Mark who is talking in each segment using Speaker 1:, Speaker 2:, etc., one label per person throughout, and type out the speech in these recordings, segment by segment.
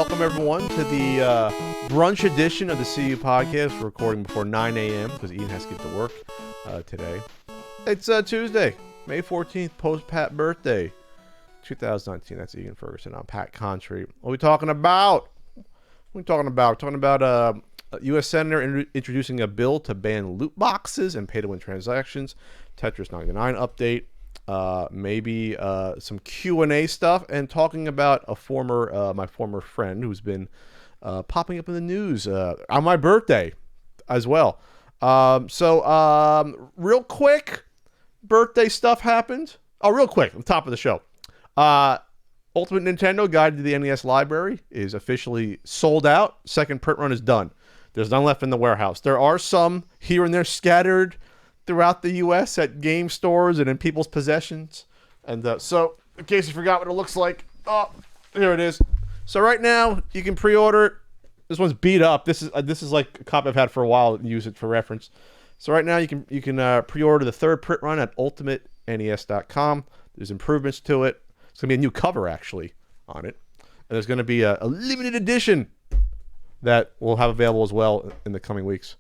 Speaker 1: welcome everyone to the brunch edition of the CU podcast. We're recording before 9 a.m. because Ian has to get to work today. It's Tuesday, May 14th, post-Pat birthday, 2019. That's Ian Ferguson. I'm Pat Contry. What are we talking about? We're talking about a U.S. Senator introducing a bill to ban loot boxes and pay-to-win transactions. Tetris 99 update. Maybe some Q&A stuff, and talking about my former friend who's been popping up in the news on my birthday as well. Real quick, birthday stuff happened. Oh, real quick, on top of the show. Ultimate Nintendo Guide to the NES Library is officially sold out. Second print run is done. There's none left in the warehouse. There are some here and there scattered throughout the U.S. at game stores and in people's possessions. And so, in case you forgot what it looks like, oh, here it is. So right now, you can pre-order it. This one's beat up. This is like a copy I've had for a while and use it for reference. So right now, you can pre-order the third print run at ultimatnes.com. There's improvements to it. It's going to be a new cover, actually, on it. And there's going to be a limited edition that we'll have available as well in the coming weeks.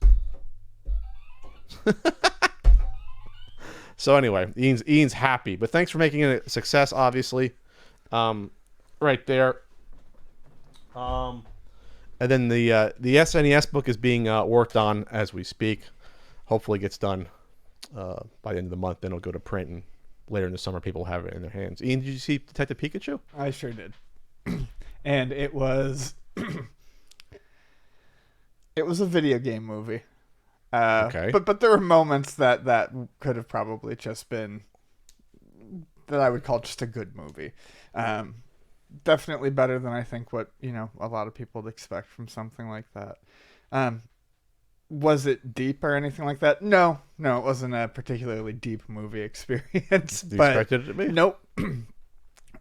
Speaker 1: So anyway, Ian's happy. But thanks for making it a success, obviously. Right there. And then the SNES book is being worked on as we speak. Hopefully it gets done by the end of the month. Then it'll go to print, and later in the summer people will have it in their hands. Ian, did you see Detective Pikachu?
Speaker 2: I sure did. And it was a video game movie.
Speaker 1: Okay.
Speaker 2: But there were moments that could have probably just been that I would call just a good movie. Definitely better than I think what a lot of people would expect from something like that. Was it deep or anything like that? No, it wasn't a particularly deep movie experience.
Speaker 1: You expected it to be?
Speaker 2: Nope.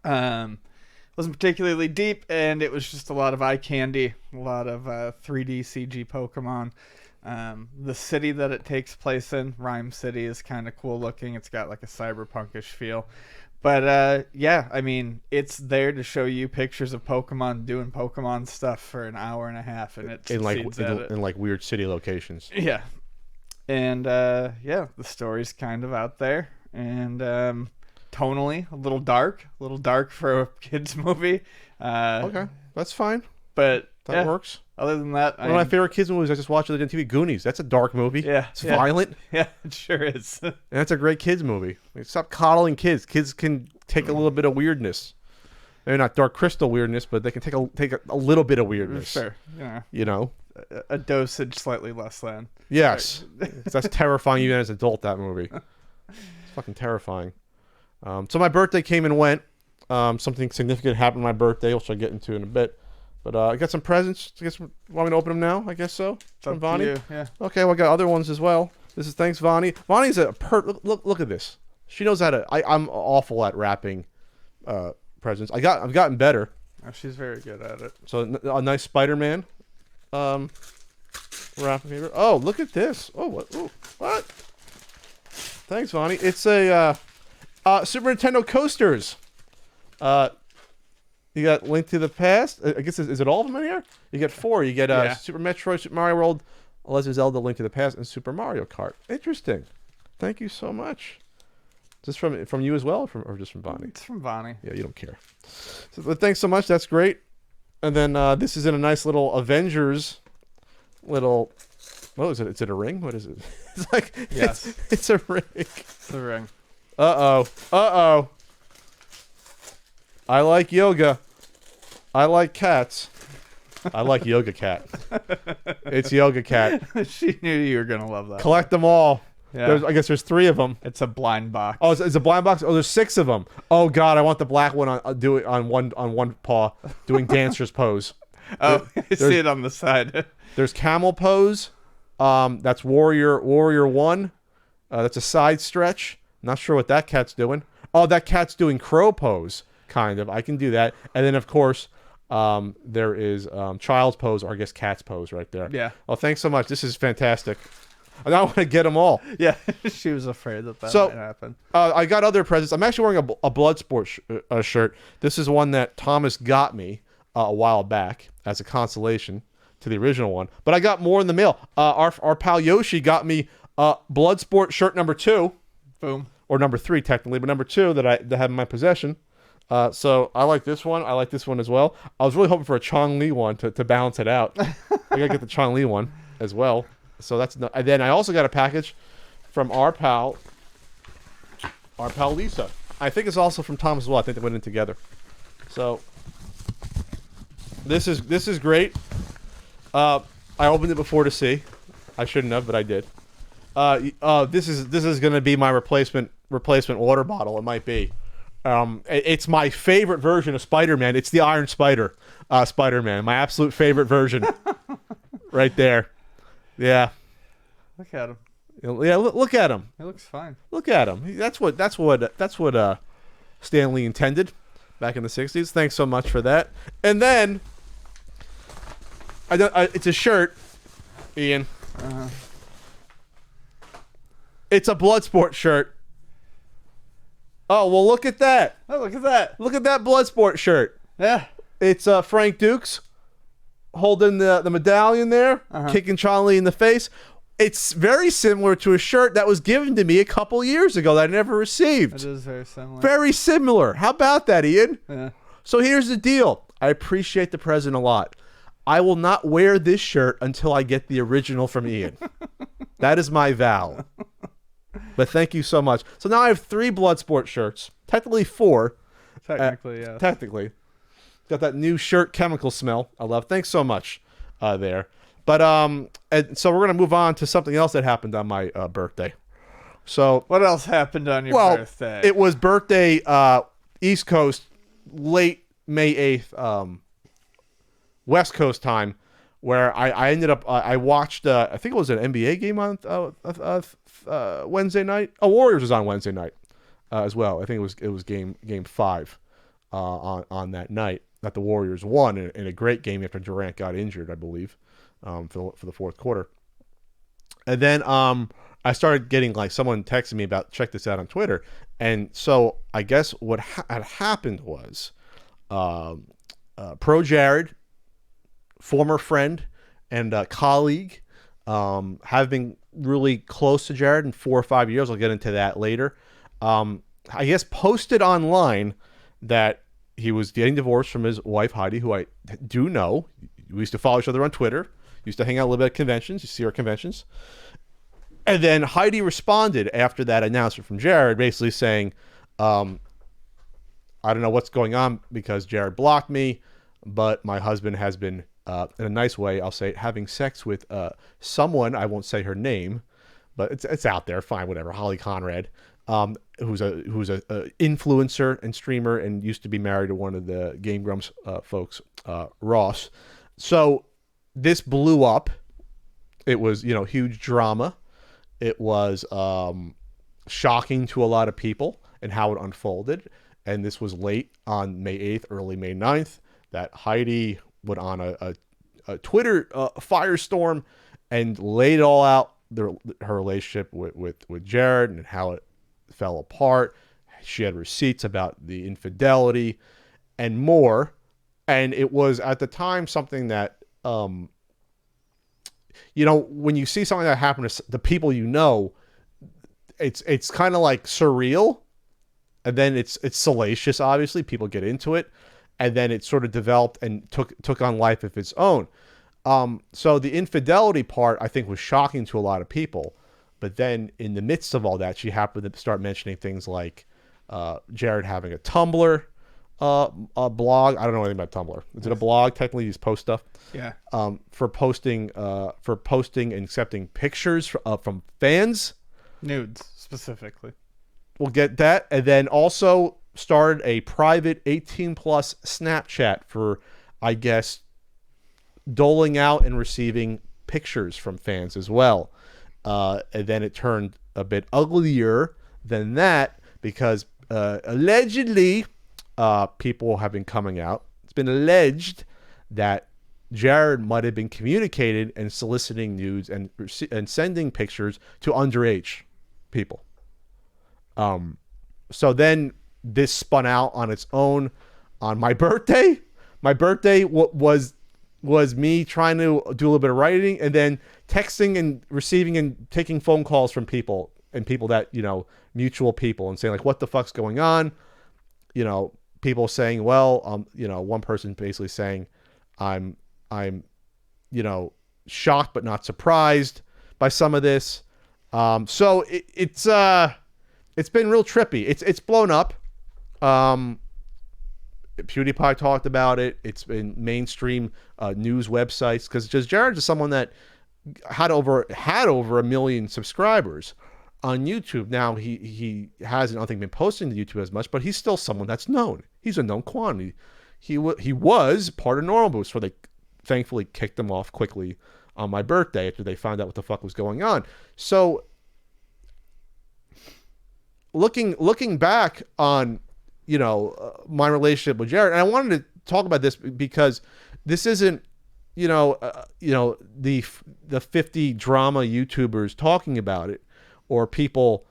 Speaker 2: Wasn't particularly deep, and it was just a lot of eye candy, a lot of 3D CG Pokemon. The city that it takes place in, Rhyme City, is kind of cool looking. It's got like a cyberpunkish feel. But yeah, I mean, it's there to show you pictures of Pokemon doing Pokemon stuff for an hour and a half, and it succeeds at it.
Speaker 1: In like weird city locations.
Speaker 2: Yeah. And yeah, the story's kind of out there, and tonally a little dark for a kids movie.
Speaker 1: Okay, that's fine.
Speaker 2: But
Speaker 1: that works.
Speaker 2: Other than that,
Speaker 1: one of my favorite kids movies I just watched on TV, Goonies. That's a dark movie.
Speaker 2: Yeah,
Speaker 1: it's violent.
Speaker 2: Yeah, it sure is.
Speaker 1: And that's a great kids movie. Stop coddling kids. Kids can take a little bit of weirdness. Maybe not Dark Crystal weirdness, but they can take a little bit of weirdness.
Speaker 2: Sure. A dosage slightly less than.
Speaker 1: Yes, that's terrifying even as an adult. That movie. It's fucking terrifying. So my birthday came and went. Something significant happened on my birthday, which I'll get into in a bit. But I got some presents. I guess want me to open them now? I guess so. From Vonnie.
Speaker 2: Yeah.
Speaker 1: Okay. Well, I got other ones as well. This is thanks, Vonnie. Vonnie's a look at this. She knows how to. I'm awful at wrapping presents. I've gotten better.
Speaker 2: Oh, she's very good at it.
Speaker 1: So a nice Spider-Man wrapping paper. Oh, look at this. Oh, what? Ooh, what? Thanks, Vonnie. It's a Super Nintendo coasters. You got Link to the Past. I guess is it all of them in here? You get 4. You get Super Metroid, Super Mario World, Legend of Zelda, Link to the Past, and Super Mario Kart. Interesting. Thank you so much. Is this from you as well, or just from Vonnie?
Speaker 2: It's from Vonnie.
Speaker 1: Yeah, you don't care. So, but thanks so much. That's great. And then this is in a nice little Avengers little. What is it? Is it a ring? What is it? It's like
Speaker 2: yes,
Speaker 1: it's a ring.
Speaker 2: It's a ring.
Speaker 1: Uh oh. I like yoga. I like cats. I like Yoga Cat. It's Yoga Cat.
Speaker 2: She knew you were gonna love that.
Speaker 1: Collect them all.
Speaker 2: Yeah.
Speaker 1: I guess there's 3 of them.
Speaker 2: It's a blind box.
Speaker 1: Oh, it's a blind box. Oh, there's 6 of them. Oh God, I want the black one do it on one paw, doing dancer's pose.
Speaker 2: Oh, I see it on the side.
Speaker 1: There's camel pose. That's warrior 1. That's a side stretch. Not sure what that cat's doing. Oh, that cat's doing crow pose. Kind of. I can do that. And then, of course, there is child's pose, or I guess cat's pose right there.
Speaker 2: Yeah.
Speaker 1: Oh, thanks so much. This is fantastic. And I want to get them all.
Speaker 2: Yeah. She was afraid that might happen.
Speaker 1: I got other presents. I'm actually wearing a Bloodsport shirt. This is one that Thomas got me. a while back as a consolation to the original one. But I got more in the mail. Our pal Yoshi got me Bloodsport shirt number 2.
Speaker 2: Boom.
Speaker 1: Or number 3 technically, but number 2 that I have in my possession. So I like this one. I like this one as well. I was really hoping for a Chong Li one to balance it out. I gotta get the Chong Li one as well. So that's and then I also got a package from our pal Lisa. I think it's also from Tom as well. I think they went in together. So this is great. I opened it before to see. I shouldn't have, but I did. This is gonna be my replacement water bottle. It might be. It's my favorite version of Spider-Man. It's the Iron Spider, Spider-Man. My absolute favorite version, right there. Yeah.
Speaker 2: Look at him.
Speaker 1: Yeah. Look at him.
Speaker 2: He looks fine.
Speaker 1: Look at him. That's what Stan Lee intended back in the '60s. Thanks so much for that. And then it's a shirt, Ian.
Speaker 2: Uh-huh.
Speaker 1: It's a Bloodsport shirt. Oh, well, look at that.
Speaker 2: Oh, look at that.
Speaker 1: Look at that Bloodsport shirt.
Speaker 2: Yeah.
Speaker 1: It's Frank Dukes holding the medallion there, kicking Chong-Li in the face. It's very similar to a shirt that was given to me a couple years ago that I never received.
Speaker 2: It is very similar.
Speaker 1: Very similar. How about that, Ian?
Speaker 2: Yeah.
Speaker 1: So here's the deal. I appreciate the present a lot. I will not wear this shirt until I get the original from Ian. That is my vow. But thank you so much. So now I have 3 Bloodsport shirts. Technically 4.
Speaker 2: Technically, yeah.
Speaker 1: Technically. Got that new shirt chemical smell I love. Thanks so much there. But and so we're going to move on to something else that happened on my birthday. So
Speaker 2: What else happened on your birthday?
Speaker 1: It was birthday East Coast, late May 8th, West Coast time, where I ended up, I watched, I think it was an NBA game on Wednesday night. Oh, Warriors was on Wednesday night as well. I think it was game 5 on that night that the Warriors won in a great game after Durant got injured, I believe, for the fourth quarter. And then I started getting like someone texting me about check this out on Twitter. And so I guess what had happened was ProJared, former friend and colleague, have been really close to Jared in 4 or 5 years. I'll get into that later. I guess posted online that he was getting divorced from his wife Heidi, who I do know. We used to follow each other on Twitter. Used to hang out a little bit at conventions. You see our conventions. And then Heidi responded after that announcement from Jared, basically saying, I don't know what's going on because Jared blocked me, but my husband has been, in a nice way, I'll say, having sex with someone. I won't say her name, but it's out there. Fine, whatever. Holly Conrad, who's a influencer and streamer and used to be married to one of the Game Grumps folks, Ross. So this blew up. It was, huge drama. It was shocking to a lot of people and how it unfolded. And this was late on May 8th, early May 9th, that Heidi went on a Twitter firestorm and laid it all out, her relationship with Jared and how it fell apart. She had receipts about the infidelity and more. And it was, at the time, something that, when you see something that happened to the people it's kind of like surreal. And then it's salacious, obviously. People get into it. And then it sort of developed and took on life of its own. So the infidelity part, I think, was shocking to a lot of people. But then in the midst of all that, she happened to start mentioning things like Jared having a Tumblr blog. I don't know anything about Tumblr. Is it a blog? Technically, you just post stuff.
Speaker 2: Yeah.
Speaker 1: For posting and accepting pictures from fans.
Speaker 2: Nudes, specifically.
Speaker 1: We'll get that. And then also started a private 18-plus Snapchat for, I guess, doling out and receiving pictures from fans as well. And then it turned a bit uglier than that because allegedly people have been coming out. It's been alleged that Jared might have been communicating and soliciting nudes and sending pictures to underage people. So then this spun out on its own on my birthday. My birthday was me trying to do a little bit of writing, and then texting and receiving and taking phone calls from people, and people that, mutual people, and saying like, what the fuck's going on? People saying, well, one person basically saying, I'm shocked but not surprised by some of this. So it's been real trippy. It's blown up. PewDiePie talked about it. It's been mainstream news websites, because just Jared is someone that had over 1 million subscribers on YouTube. Now he hasn't, I don't think, been posting to YouTube as much, but he's still someone that's known. He's a known quantity. He was part of Normal Boost, so they thankfully kicked him off quickly on my birthday after they found out what the fuck was going on. So looking back on my relationship with Jared, and I wanted to talk about this because this isn't the 50 drama YouTubers talking about it, or people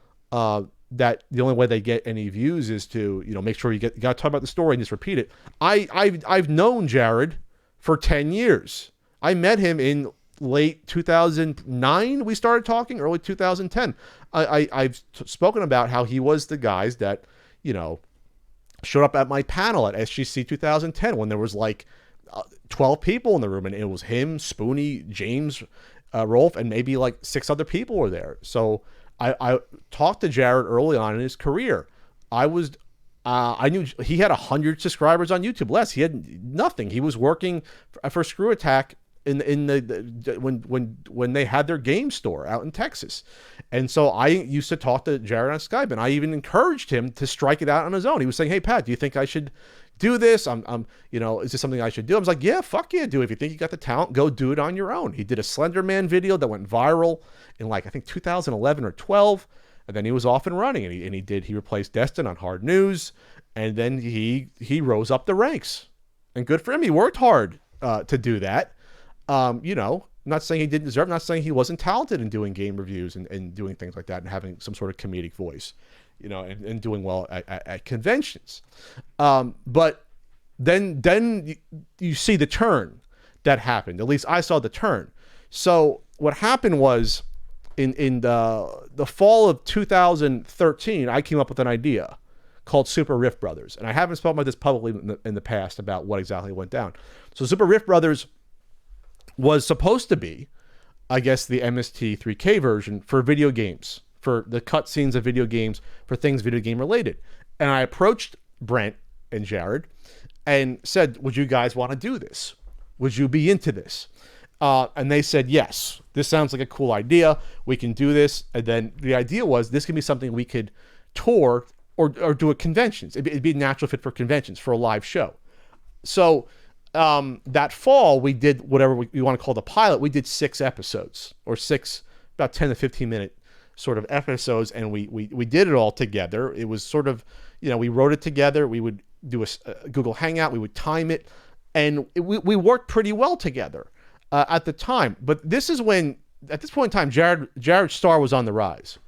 Speaker 1: that the only way they get any views is to make sure you got to talk about the story and just repeat it. I've known Jared for 10 years. I met him in late 2009. We started talking early 2010. I've spoken about how he was the guys that showed up at my panel at SGC 2010 when there was like 12 people in the room, and it was him, Spoonie, James, Rolf, and maybe like 6 other people were there. So I talked to Jared early on in his career. I knew he had 100 subscribers on YouTube. Less, he had nothing. He was working for Screw Attack when they had their game store out in Texas. And so I used to talk to Jared on Skype, and I even encouraged him to strike it out on his own. He was saying, "Hey Pat, do you think I should do this? Is this something I should do?" I was like, "Yeah, fuck yeah, do it. If you think you got the talent, go do it on your own." He did a Slender Man video that went viral in I think 2011 or 12, and then he was off and running, and he replaced Destin on Hard News, and then he rose up the ranks, and good for him. He worked hard to do that. Not saying he didn't deserve it, not saying he wasn't talented in doing game reviews and doing things like that, and having some sort of comedic voice, and doing well at conventions. But then you see the turn that happened. At least I saw the turn. So what happened was in the fall of 2013, I came up with an idea called Super Rift Brothers. And I haven't spoken about this publicly in the past about what exactly went down. So Super Rift Brothers was supposed to be, I guess, the MST3K version for video games, for the cutscenes of video games, for things video game related. And I approached Brent and Jared and said, would you guys want to do this? Would you be into this? And they said, yes, this sounds like a cool idea. We can do this. And then the idea was this can be something we could tour or do at conventions. It'd be a natural fit for conventions, for a live show. So that fall, we did whatever we want to call the pilot. We did 6 episodes, or 6 about 10 to 15 minute sort of episodes, and we did it all together. It was sort of, we wrote it together. We would do a Google Hangout. We would time it, and we worked pretty well together at the time. But this is when, at this point in time, Jared's star was on the rise.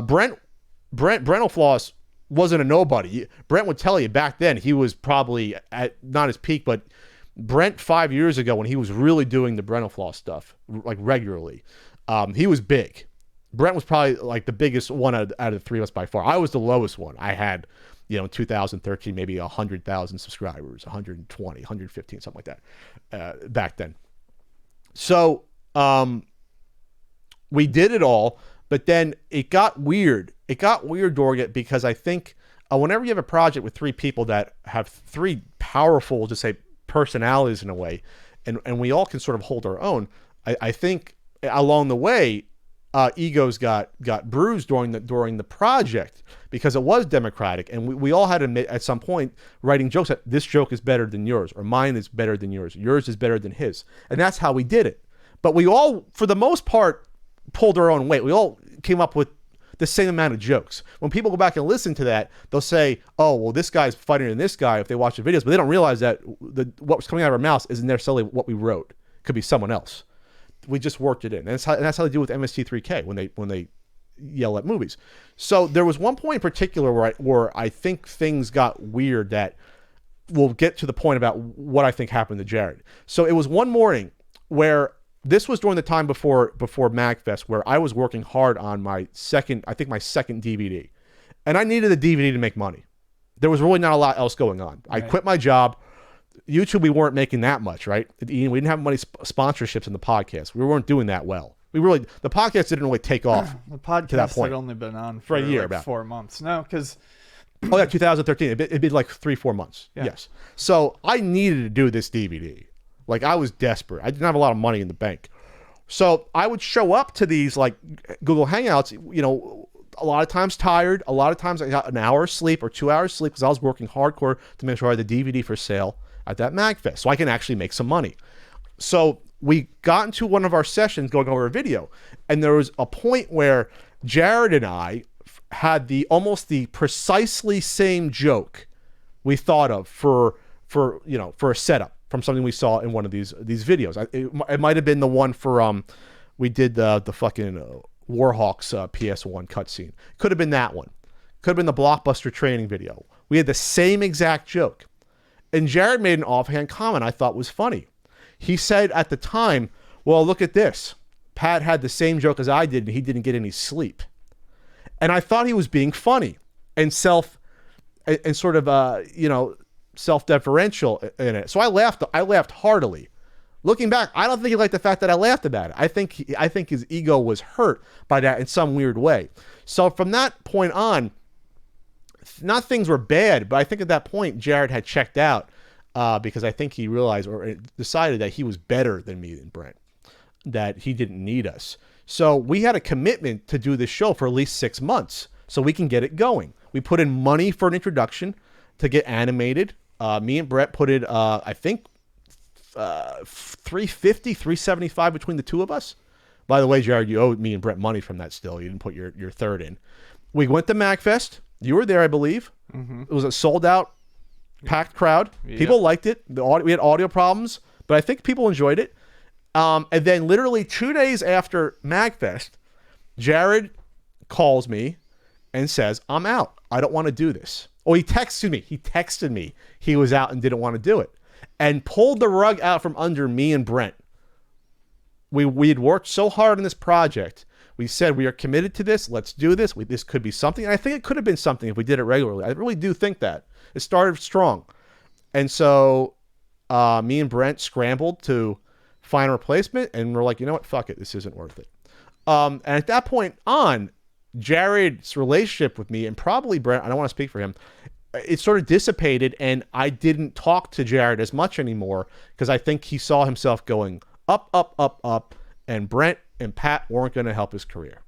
Speaker 1: Brent Floss wasn't a nobody. Brent would tell you back then he was probably at not his peak, but Brent 5 years ago, when he was really doing the Brentalfloss stuff like regularly, he was big. Brent was probably like the biggest one out of the 3 of us by far. I was the lowest one. I had, in 2013, maybe 100,000 subscribers, 120, 115, something like that back then. So we did it all, but then it got weird. It got weird during it because I think whenever you have a project with 3 people that have 3 powerful, just say, personalities in a way, and we all can sort of hold our own, I think along the way egos got bruised during the project, because it was democratic, and we all had to admit at some point, writing jokes, that this joke is better than yours, or mine is better than yours is better than his, and that's how we did it. But we all, for the most part, pulled our own weight. We all came up with the same amount of jokes. When people go back and listen to that, they'll say, oh, well, this guy's funnier than this guy if they watch the videos, but they don't realize that what was coming out of our mouths isn't necessarily what we wrote. It could be someone else. We just worked it in. And that's how they do with MST3K when they yell at movies. So there was one point in particular where I think things got weird, that we'll get to the point about what I think happened to Jared. So it was one morning where this was during the time before MagFest, where I was working hard on my second DVD, and I needed the DVD to make money. There was really not a lot else going on. Right. I quit my job. YouTube, we weren't making that much, right? We didn't have money sponsorships in the podcast. We weren't doing that well. The podcast didn't really take off.
Speaker 2: The podcast to that point. Had only been on for a year, about 4 months. No, because
Speaker 1: 2013. It'd be like 3-4 months. Yeah. Yes. So I needed to do this DVD. Like, I was desperate. I didn't have a lot of money in the bank. So I would show up to these like Google Hangouts, a lot of times tired. A lot of times I got an hour of sleep or 2 hours sleep because I was working hardcore to make sure I had the DVD for sale at that MagFest so I can actually make some money. So we got into one of our sessions going over a video, and there was a point where Jared and I had almost the precisely same joke we thought of for a setup from something we saw in one of these videos. It might have been the one for we did the fucking Warhawks PS1 cutscene. Could have been that one. Could have been the Blockbuster training video. We had the same exact joke. And Jared made an offhand comment I thought was funny. He said at the time, well, look at this. Pat had the same joke as I did, and he didn't get any sleep. And I thought he was being funny and sort of self-deferential in it. So I laughed heartily. Looking back, I don't think he liked the fact that I laughed about it. I think his ego was hurt by that in some weird way. So from that point on, not things were bad, but I think at that point Jared had checked out because I think he realized or decided that he was better than me and Brent, that he didn't need us. So we had a commitment to do this show for at least 6 months so we can get it going. We put in money for an introduction to get animated. Me and Brett put in, I think, $350, $375 between the two of us. By the way, Jared, you owed me and Brett money from that still. You didn't put your third in. We went to MagFest. You were there, I believe. Mm-hmm. It was a sold-out, packed crowd. Yep. People liked it. We had audio problems, but I think people enjoyed it. And then literally 2 days after MagFest, Jared calls me and says, I'm out. I don't want to do this. Oh, he texted me. He was out and didn't want to do it. And pulled the rug out from under me and Brent. We had worked so hard on this project. We said, we are committed to this. Let's do this. This could be something. And I think it could have been something if we did it regularly. I really do think that. It started strong. And so me and Brent scrambled to find a replacement. And we're like, you know what? Fuck it. This isn't worth it. And at that point on, Jared's relationship with me, and probably Brent, I don't want to speak for him, it sort of dissipated, and I didn't talk to Jared as much anymore because I think he saw himself going up, up, up, up, and Brent and Pat weren't going to help his career.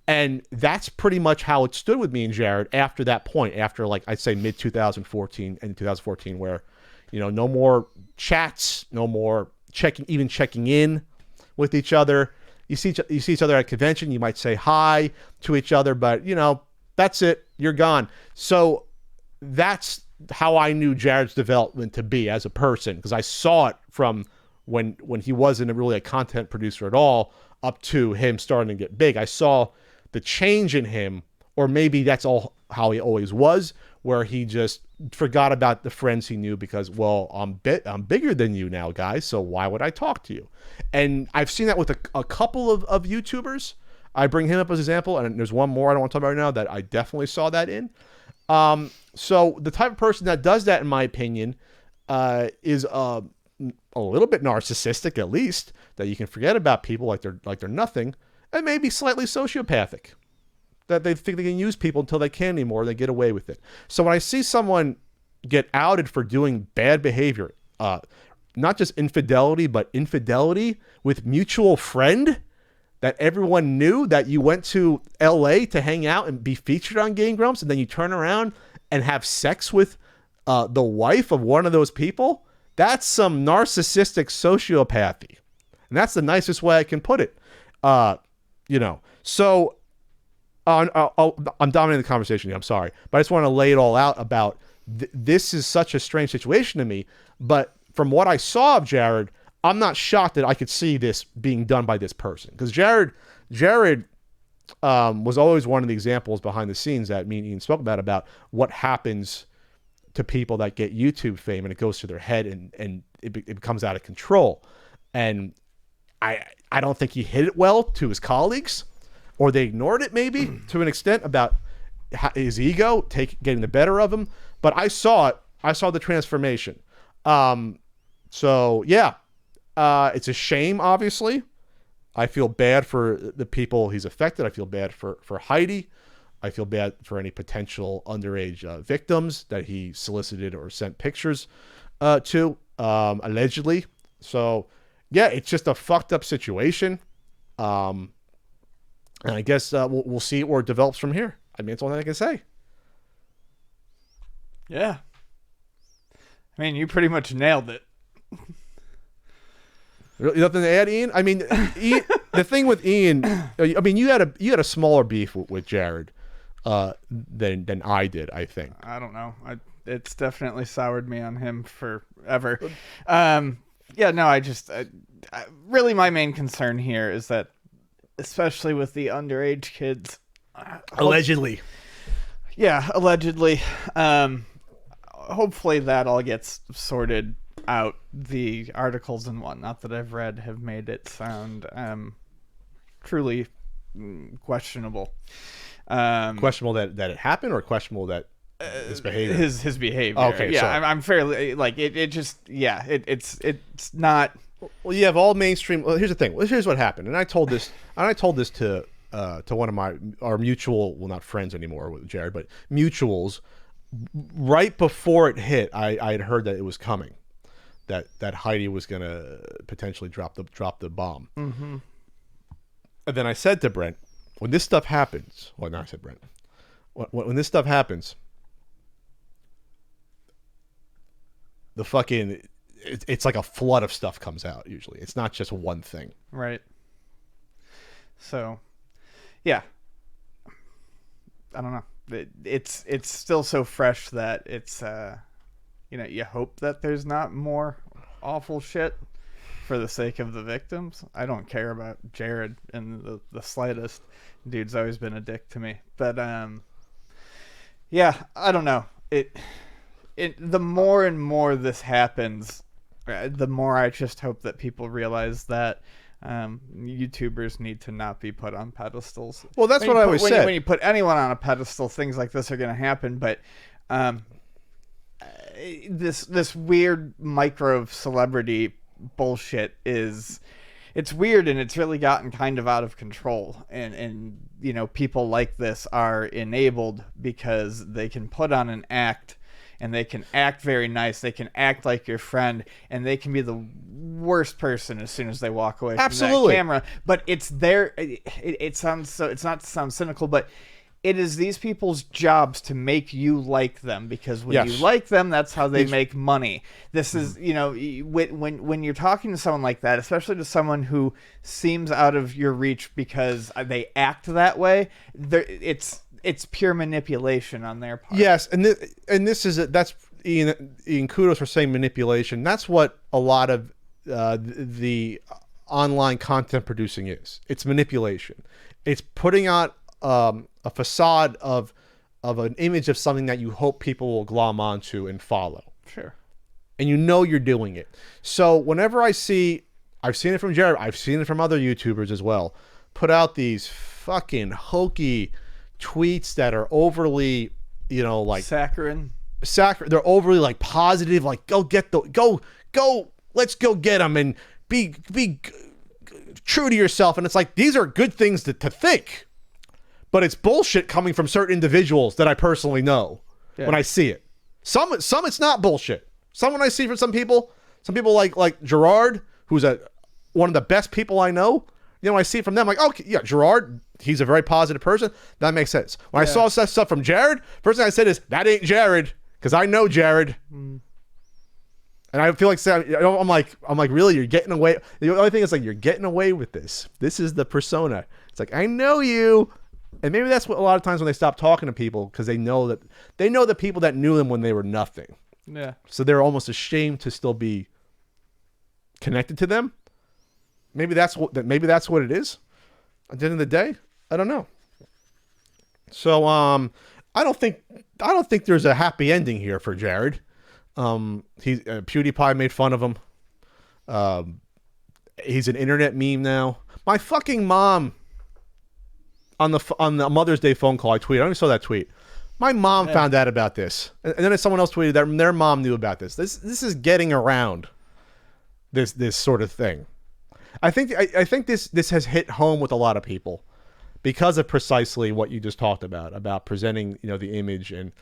Speaker 1: And that's pretty much how it stood with me and Jared after that point, after like I'd say mid-2014 and 2014, where, no more chats, no more checking in with each other. You see each other at a convention, you might say hi to each other, but that's it. You're gone. So that's how I knew Jared's development to be as a person, because I saw it from when he wasn't really a content producer at all up to him starting to get big. I saw the change in him, or maybe that's all how he always was, where he just forgot about the friends he knew because, well, I'm bigger than you now, guys, so why would I talk to you? And I've seen that with a couple of YouTubers. I bring him up as an example, and there's one more I don't want to talk about right now that I definitely saw that in. So the type of person that does that, in my opinion, is a little bit narcissistic, at least, that you can forget about people like they're nothing, and maybe slightly sociopathic, that they think they can use people until they can't anymore and they get away with it. So when I see someone get outed for doing bad behavior, not just infidelity, but infidelity with mutual friend that everyone knew, that you went to LA to hang out and be featured on Game Grumps, and then you turn around and have sex with the wife of one of those people, that's some narcissistic sociopathy. And that's the nicest way I can put it. So I'm dominating the conversation here, I'm sorry. But I just want to lay it all out about this is such a strange situation to me. But from what I saw of Jared, I'm not shocked that I could see this being done by this person. Because Jared was always one of the examples behind the scenes that me and Ian spoke about what happens to people that get YouTube fame, and it goes to their head, and it becomes out of control. And I don't think he hit it well to his colleagues, or they ignored it maybe to an extent about his ego getting the better of him. But I saw it. I saw the transformation. So yeah, it's a shame. Obviously, I feel bad for the people he's affected. I feel bad for Heidi. I feel bad for any potential underage victims that he solicited or sent pictures to, allegedly. So yeah, it's just a fucked up situation. And I guess we'll see where it develops from here. I mean, that's all I can say.
Speaker 2: Yeah. I mean, you pretty much nailed it.
Speaker 1: Nothing to add, Ian? I mean, Ian, the thing with Ian, I mean, you had a smaller beef with Jared than I did, I think.
Speaker 2: I don't know. It's definitely soured me on him forever. Yeah, no, I really my main concern here is that, especially with the underage kids,
Speaker 1: Allegedly.
Speaker 2: Yeah, allegedly. Hopefully that all gets sorted out. The articles and whatnot that I've read have made it sound truly questionable.
Speaker 1: Questionable that it happened, or questionable that his behavior?
Speaker 2: His behavior.
Speaker 1: Okay,
Speaker 2: yeah,
Speaker 1: sorry.
Speaker 2: I'm fairly like it. Just yeah, it's not.
Speaker 1: Well, you have all mainstream. Well, here's the thing. Well, here's what happened, and I told this to one of our mutual, well, not friends anymore with Jared, but mutuals. Right before it hit, I had heard that it was coming, that Heidi was gonna potentially drop the bomb.
Speaker 2: Mm-hmm.
Speaker 1: And then I said to Brent, when this stuff happens, well, no, I said Brent, when this stuff happens, the fucking, it's like a flood of stuff comes out. Usually, it's not just one thing.
Speaker 2: Right. So, yeah. I don't know. It's still so fresh that it's you hope that there's not more awful shit for the sake of the victims. I don't care about Jared in the slightest. Dude's always been a dick to me. But yeah, I don't know. The more and more this happens, the more I just hope that people realize that YouTubers need to not be put on pedestals.
Speaker 1: Well, that's what I always said.
Speaker 2: When you put anyone on a pedestal, things like this are going to happen. But this weird micro celebrity bullshit it's weird, and it's really gotten kind of out of control. And people like this are enabled because they can put on an act. And they can act very nice. They can act like your friend, and they can be the worst person as soon as they walk away from that camera. But it's their. It sounds so. It's not to sound cynical, but it is these people's jobs to make you like them, because when you like them, that's how they make money. This is when you're talking to someone like that, especially to someone who seems out of your reach because they act that way. It's pure manipulation on their part.
Speaker 1: Yes, and this is that's Ian. Kudos for saying manipulation. That's what a lot of the online content producing is. It's manipulation. It's putting out a facade of an image of something that you hope people will glom onto and follow.
Speaker 2: Sure.
Speaker 1: And you're doing it. So whenever I've seen it from Jared, I've seen it from other YouTubers as well, put out these fucking hokey tweets that are overly, like
Speaker 2: saccharine.
Speaker 1: They're overly like positive, like go, let's go get them, and be true to yourself. And it's like, these are good things to think, but it's bullshit coming from certain individuals that I personally know when I see it. Some it's not bullshit. Some when I see from some people like Gerard, who's one of the best people I know. I see it from them, like, okay, yeah, Gerard, he's a very positive person. That makes sense. When I saw stuff from Jared, first thing I said is, that ain't Jared, because I know Jared. And I feel like I'm like, really, you're getting away. The only thing is, like, you're getting away with this. This is the persona. It's like, I know you. And maybe that's what a lot of times when they stop talking to people, because they know the people that knew them when they were nothing.
Speaker 2: Yeah.
Speaker 1: So they're almost ashamed to still be connected to them. Maybe that's what it is. At the end of the day, I don't know. So I don't think there's a happy ending here for Jared. PewDiePie made fun of him. He's an internet meme now. My fucking mom on the Mother's Day phone call, I tweeted. I only saw that tweet. My mom found out about this, and then someone else tweeted that their mom knew about this. This is getting around this sort of thing. I think this has hit home with a lot of people because of precisely what you just talked about presenting, the image, and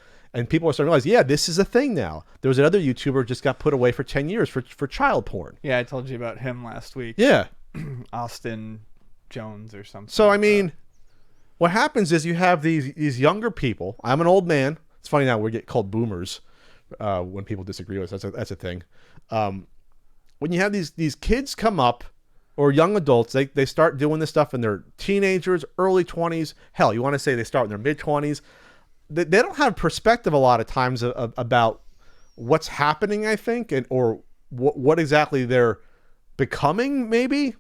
Speaker 1: people are starting to realize, yeah, this is a thing now. There was another YouTuber just got put away for 10 years for child porn.
Speaker 2: Yeah, I told you about him last week.
Speaker 1: Yeah.
Speaker 2: Austin Jones or something.
Speaker 1: So, I mean, what happens is you have these younger people. I'm an old man. It's funny now we get called boomers when people disagree with us. That's a thing. When you have these kids come up, or young adults, they start doing this stuff in their teenagers, early 20s. Hell, you want to say they start in their mid-20s. They don't have perspective a lot of times about what's happening, I think, or what exactly they're becoming, maybe.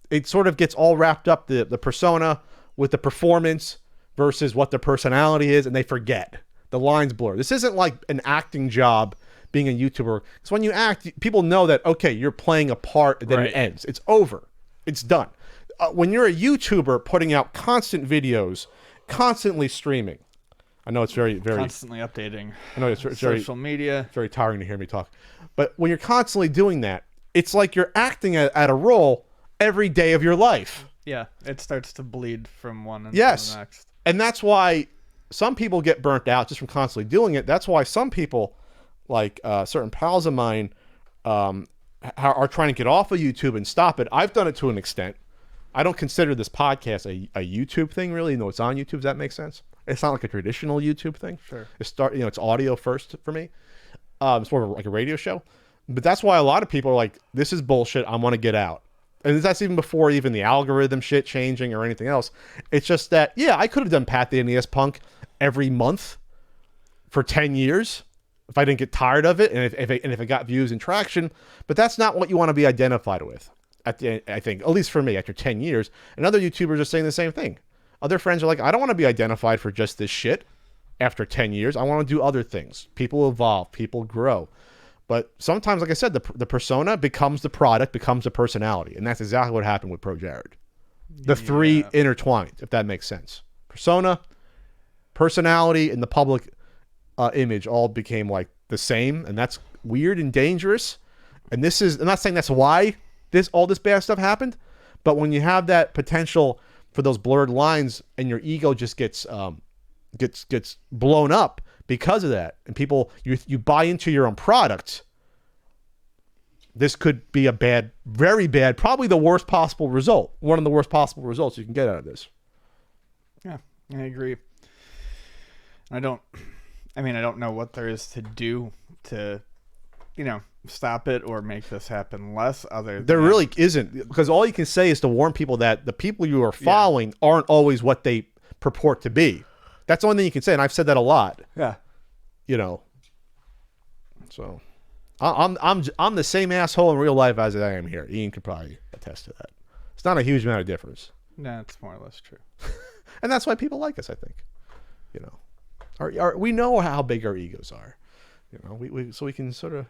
Speaker 1: It sort of gets all wrapped up, the persona with the performance versus what their personality is, and they forget. The lines blur. This isn't like an acting job being a YouTuber. Because when you act, people know that, okay, you're playing a part, then it ends. It's over. It's done. When you're a YouTuber putting out constant videos, constantly streaming, I know it's very, very...
Speaker 2: Constantly updating.
Speaker 1: I know it's very...
Speaker 2: Social media.
Speaker 1: Very tiring to hear me talk. But when you're constantly doing that, it's like you're acting at a role every day of your life.
Speaker 2: Yeah, it starts to bleed from one into the next.
Speaker 1: And that's why some people get burnt out just from constantly doing it. That's why some people, like certain pals of mine, are trying to get off of YouTube and stop it. I've done it to an extent. I don't consider this podcast a YouTube thing, really, even though it's on YouTube. Does that make sense? It's not like a traditional YouTube thing.
Speaker 2: Sure.
Speaker 1: It's audio first for me. It's more of like a radio show. But that's why a lot of people are like, this is bullshit. I want to get out. And that's even before even the algorithm shit changing or anything else. It's just that, yeah, I could have done Pat the NES Punk every month for 10 years if I didn't get tired of it and if it got views and traction. But that's not what you want to be identified with, I think, at least for me, after 10 years. And other YouTubers are saying the same thing. Other friends are like, I don't want to be identified for just this shit after 10 years. I want to do other things. People evolve. People grow. But sometimes, like I said, the persona becomes the product, becomes the personality. And that's exactly what happened with ProJared. The three intertwined, if that makes sense. Persona, personality, and the public image all became like the same. And that's weird and dangerous. And I'm not saying that's why all this bad stuff happened. But when you have that potential for those blurred lines and your ego just gets blown up because of that, and people, you buy into your own product, this could be a bad, very bad, probably the worst possible result. One of the worst possible results you can get out of this.
Speaker 2: Yeah, I agree. I don't know what there is to do to, stop it or make this happen less. There
Speaker 1: really isn't, because all you can say is to warn people that the people you are following aren't always what they purport to be. That's the only thing you can say, and I've said that a lot.
Speaker 2: Yeah.
Speaker 1: So I'm the same asshole in real life as I am here. Ian could probably attest to that. It's not a huge amount of difference.
Speaker 2: No, it's more or less true.
Speaker 1: And that's why people like us, I think. We know how big our egos are. So we can sort of,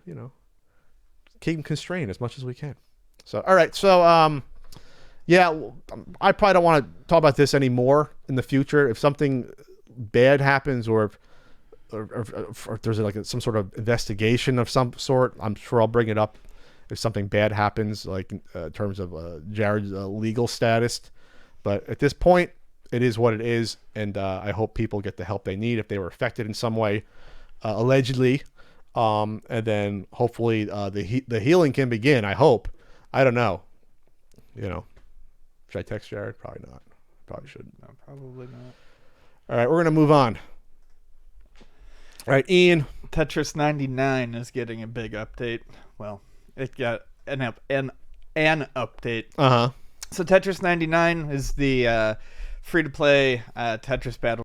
Speaker 1: keep them constrained as much as we can. So, all right. So, yeah, I probably don't want to talk about this anymore in the future. If something bad happens, or if there's like some sort of investigation of some sort, I'm sure I'll bring it up. If something bad happens, like in terms of Jared's legal status. But at this point, it is what it is, and I hope people get the help they need if they were affected in some way, allegedly. And then hopefully the healing can begin. I hope. I don't know. Should I text Jared? Probably not. Probably shouldn't.
Speaker 2: No, probably not.
Speaker 1: All right, we're gonna move on. All right, Ian.
Speaker 2: Tetris 99 is getting a big update. Well, it got an update.
Speaker 1: Uh huh.
Speaker 2: So Tetris 99 is the free-to-play Tetris battle